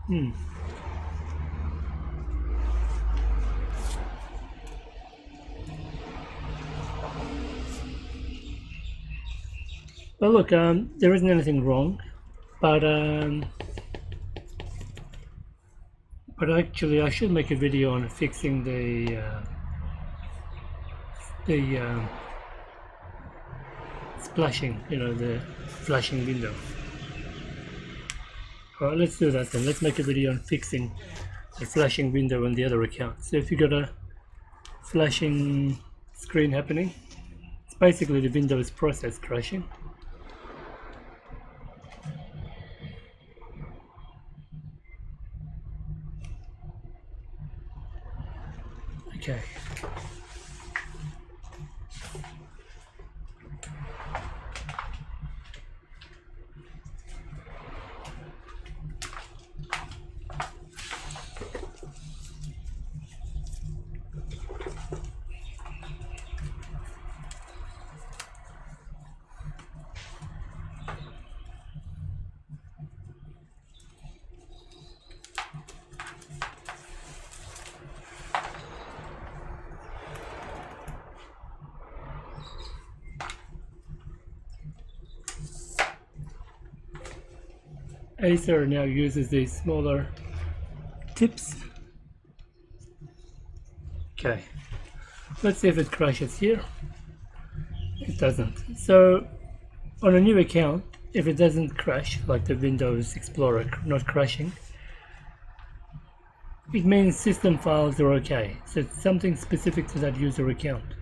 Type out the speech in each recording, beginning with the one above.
Well, look, there isn't anything wrong, but actually I should make a video on fixing the splashing, the flashing window. Alright, let's do that then. Let's make a video on fixing the flashing window on the other account. So if you got a flashing screen happening, it's basically the Windows process crashing. Okay. Acer now uses these smaller tips. Okay, let's see if it crashes here. It doesn't. So on a new account, if it doesn't crash, like the Windows Explorer not crashing, it means system files are okay. So it's something specific to that user account.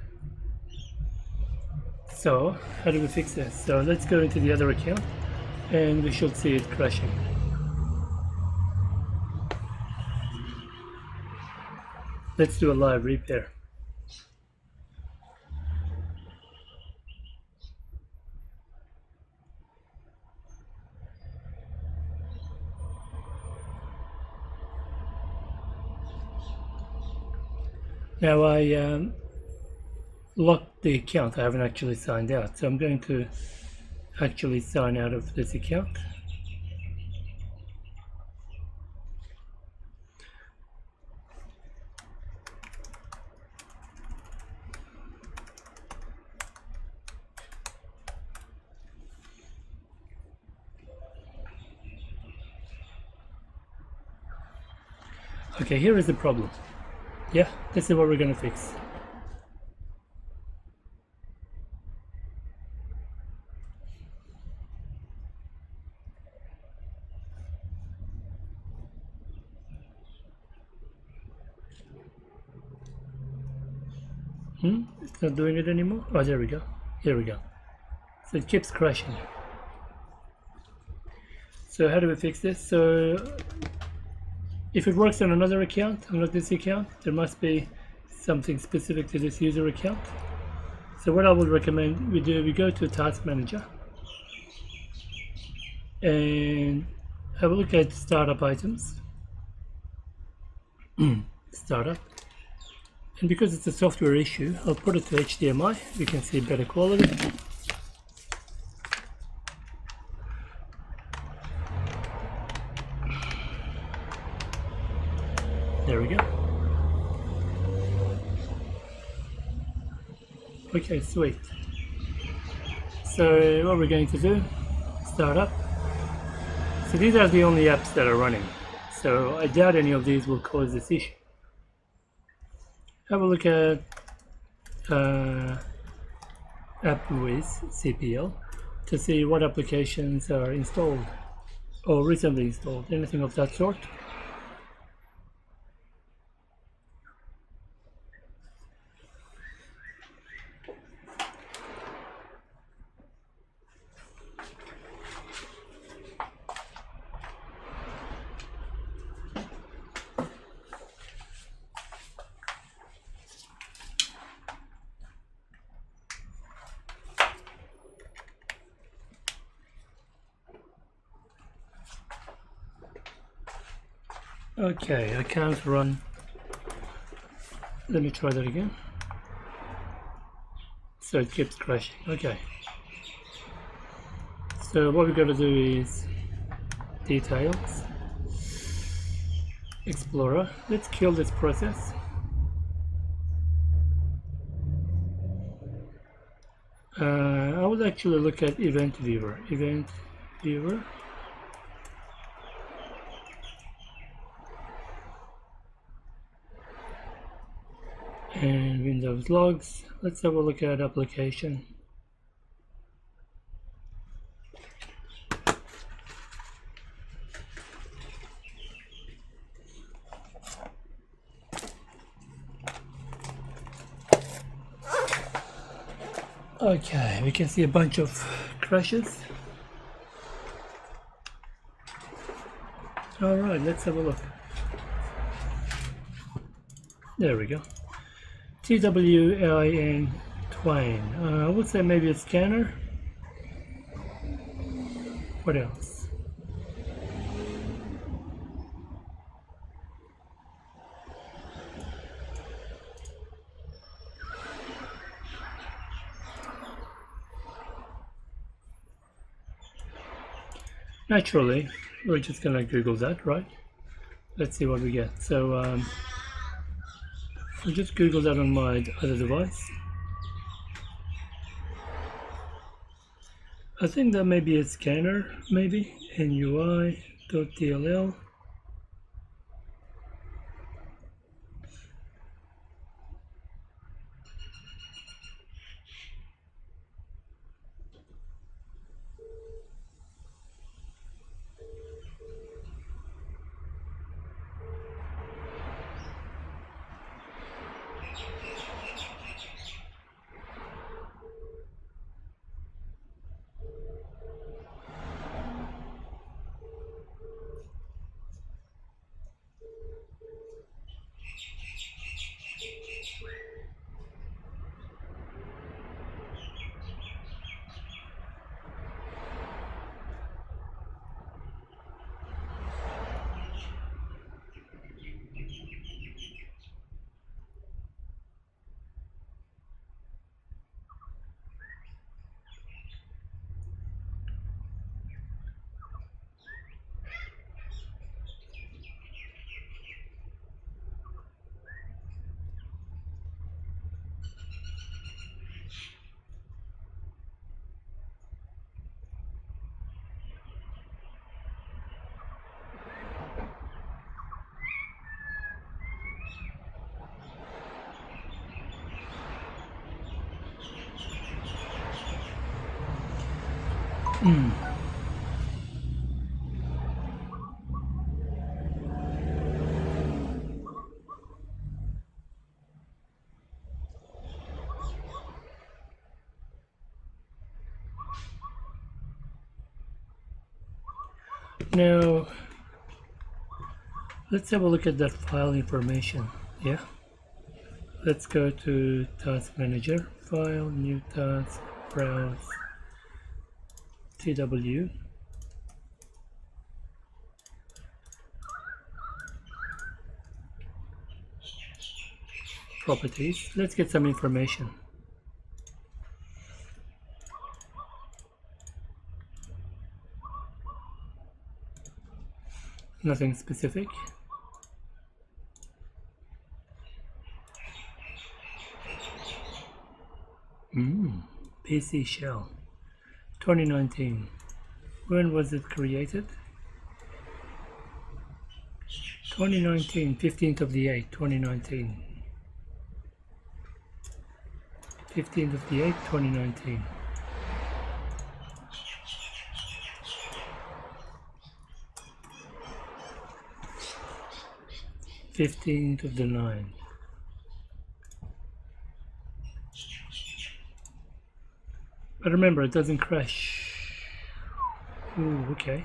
So how do we fix this? So let's go into the other account and we should see it crashing. Let's do a live repair. Now I locked the account. I haven't actually signed out, so I'm going to actually sign out of this account. Okay, here is the problem. Yeah, this is what we're going to fix. It's not doing it anymore. Oh, there we go. Here we go. So it keeps crashing. So how do we fix this? So if it works on another account, unlike this account, there must be something specific to this user account. So what I would recommend we do, we go to Task Manager and have a look at Startup Items. Startup. And because it's a software issue, I'll put it to HDMI. We can see better quality. There we go. Okay, sweet. So what we're going to do, start up. So these are the only apps that are running. So I doubt any of these will cause this issue. Have a look at AppWiz CPL to see what applications are installed or recently installed, anything of that sort. Okay, I can't run. Let me try that again. So it keeps crashing. Okay. So what we've got to do is details. Explorer. Let's kill this process. I will actually look at Event Viewer. Event Viewer. And Windows Logs. Let's have a look at Application. Okay, we can see a bunch of crashes. Alright, let's have a look. There we go. TWIN Twine. I would say maybe a scanner. What else? Naturally, we're just gonna Google that, right? Let's see what we get. So I'll just Google that on my other device. I think that may be a scanner, maybe. NUI.DLL. Now, let's have a look at that file information. Yeah. Let's go to Task Manager, File, New Task, Browse, TW. Properties. Let's get some information. Nothing specific. PC Shell 2019. When was it created? 2019, 15th of the 8th, 2019. 15th of the 8th, 2019. 15th of the 9th. But remember, it doesn't crash. Ooh, okay.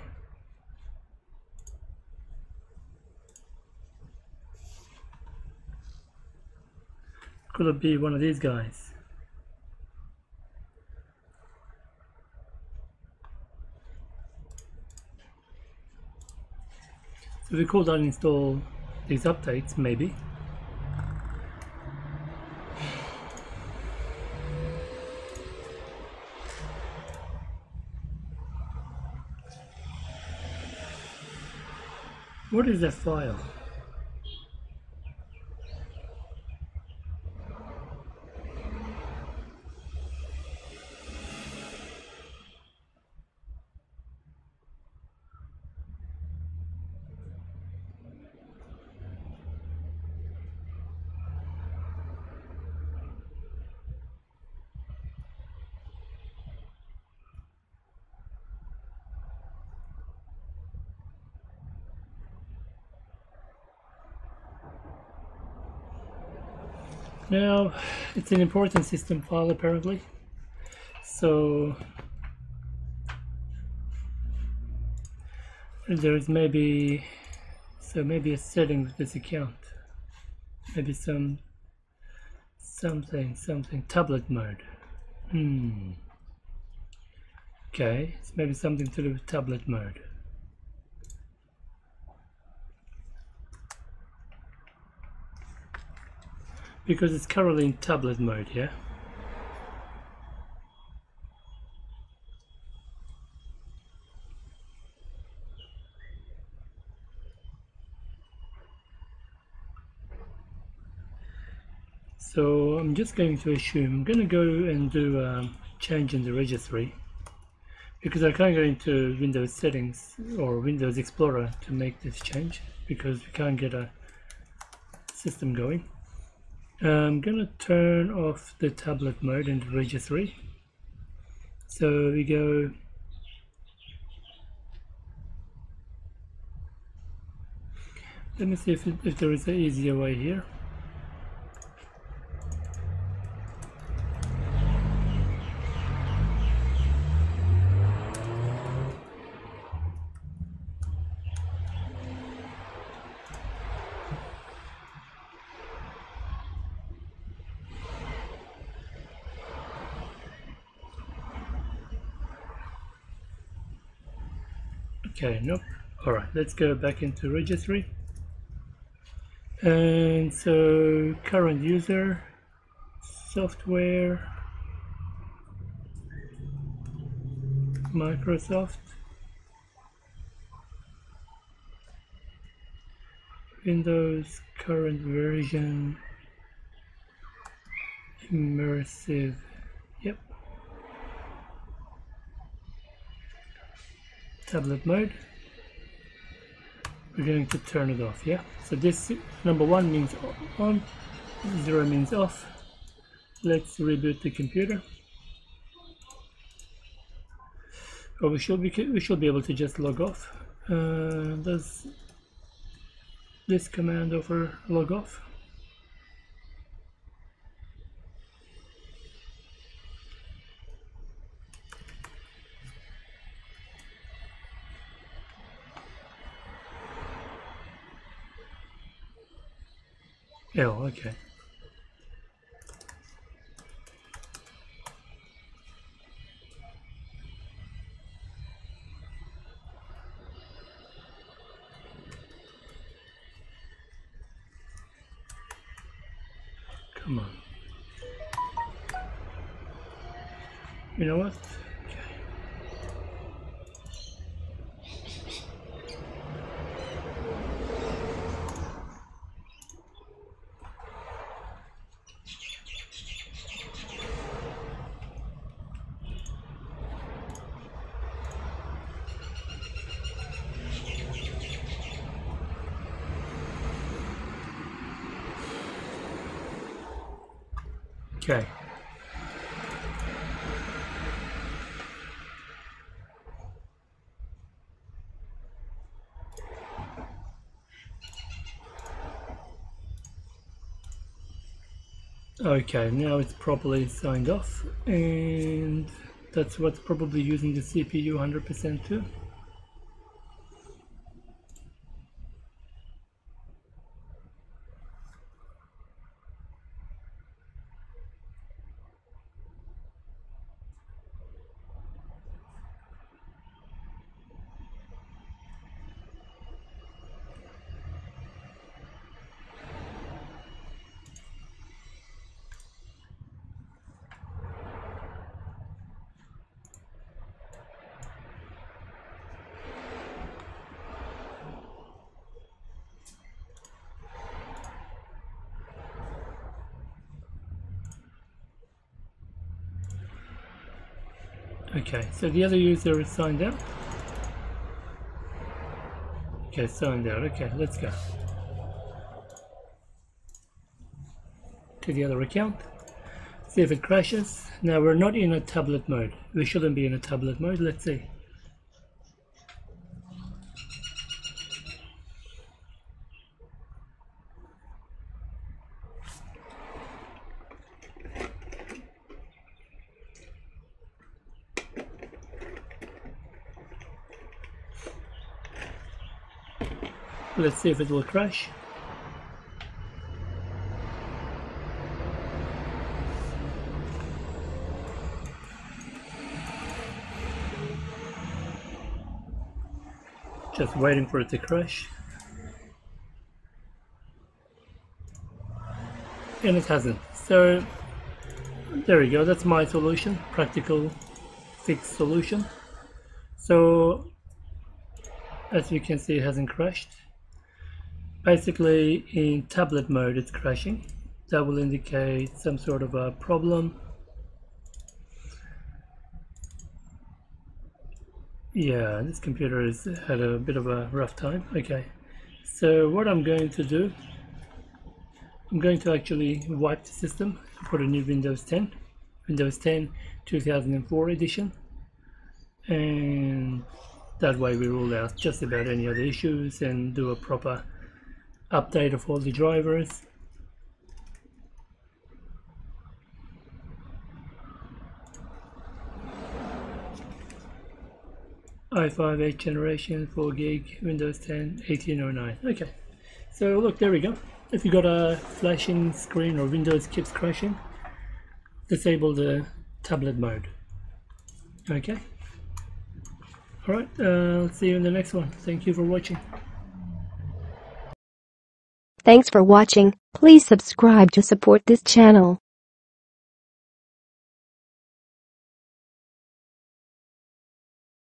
Could it be one of these guys? So we could uninstall these updates, maybe. What is that file? Now it's an important system file apparently, so there's maybe a setting with this account, maybe something tablet mode. Okay, it's maybe something to do with tablet mode. Because it's currently in tablet mode, yeah? So I'm just going to assume, I'm going to go and do a change in the registry, because I can't go into Windows settings or Windows Explorer to make this change because we can't get a system going. I'm going to turn off the tablet mode in the registry. So we go, let me see if there is an easier way here. Okay, nope. Alright, let's go back into registry. And so current user, software, Microsoft, Windows, current version, immersive, yep. Tablet mode. We're going to turn it off, yeah? So this number 1 means on, 0 means off. Let's reboot the computer. Or we should be able to just log off. Does this command offer log off? Oh, okay. Come on. You know what? Okay. Okay, now it's properly signed off, and that's what's probably using the CPU 100% too. Okay, so the other user is signed out. Okay, signed out. Okay, let's go to the other account. See if it crashes. Now we're not in a tablet mode. We shouldn't be in a tablet mode. Let's see. Let's see if it will crash. Just waiting for it to crash. And it hasn't. So there we go, that's my solution, practical fixed solution. So as you can see, it hasn't crashed. Basically in tablet mode it's crashing. That will indicate some sort of a problem. Yeah, this computer has had a bit of a rough time. Okay, so what I'm going to do, I'm going to actually wipe the system, put a new Windows 10 2004 edition, and that way we rule out just about any other issues and do a proper update of all the drivers. i5 8th generation, 4 gig, Windows 10, 1809. Okay, so look, there we go. If you got a flashing screen or Windows keeps crashing, disable the tablet mode. Okay. Alright, I'll see you in the next one. Thank you for watching. Thanks for watching. Please subscribe to support this channel.